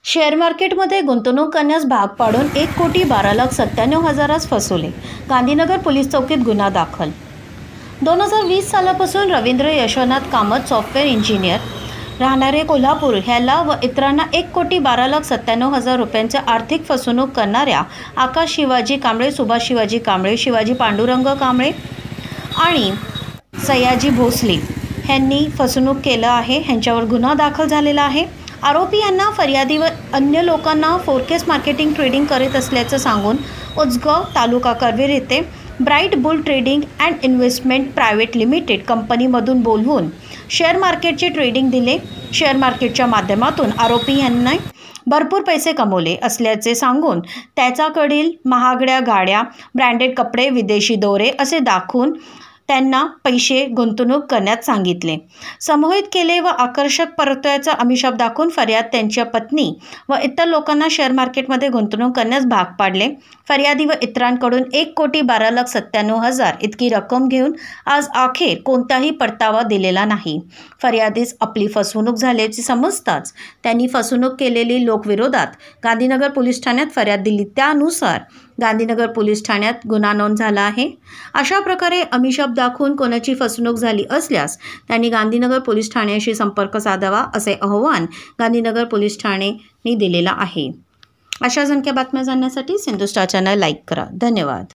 Share मार्केटमध्ये गुंतवणूक करण्यास भाग पाडून 1,12,97,000 फसवले. गांधीनगर पोलीस चौकीत गुन्हा दाखल. 2020 सालापासून रवींद्र यशवंत कामत सॉफ्टवेअर इंजिनियर राहणारे कोल्हापूर ह्याला व इतरांना 1,12,97,000 रुपयांची आर्थिक फसवणूक करणाऱ्या आकाश शिवाजी कांबळे, सुभाष शिवाजी कांबळे, शिवाजी पांडुरंग कांबळे आणि सयाजी भोसले यांनी फसवणूक केलं आहे. ह्यांच्यावर गुन्हा दाखल झालेला आहे. आरोपी यांना फर्यादी व अन्य लोकांना फोरकेस मार्केटिंग ट्रेडिंग करीत असल्याचं सांगून उजगाव तालुका करवीर येथे bright boule trading and investment private limited कंपनीमधून बोलवून शेअर मार्केटचे ट्रेडिंग दिले. शेअर मार्केटच्या माध्यमातून आरोपी यांनी भरपूर पैसे कमवले असल्याचे सांगून त्याच्याकडील महागड्या गाड्या, ब्रँडेड कपडे, विदेशी दोरे असे दाखवून त्यांना पैसे गुंतवणूक करण्यास सांगितले, समोहित केले व आकर्षक परताव्याचा आमिष दाखवून फर्याद त्यांच्या पत्नी व इतर लोकांना शेअर मार्केटमध्ये गुंतवणूक करण्यास भाग पाडले. फर्यादी व इतरांकडून 1,12,97,000 इतकी रक्कम घेऊन आज अखेर कोणताही परतावा दिलेला नाही. फर्यादीस आपली फसवणूक झाल्याचे समजताच त्यांनी फसवणूक केलेली लोकविरोधात गांधीनगर पोलीस ठाण्यात फर्याद दिली. त्यानुसार गांधीनगर पोलीस ठाण्यात गुन्हा नोंद झाला आहे. अशा प्रकारे आमिषात दाखवून कोणाची फसवणूक झाली असल्यास त्यांनी गांधीनगर पोलीस ठाण्याशी संपर्क साधावा असे आवाहन गांधीनगर पोलीस ठाण्याने दिलेला आहे. अशा झणक्या बातम्या जाणण्यासाठी सिंधू स्टार चॅनल लाईक करा. धन्यवाद.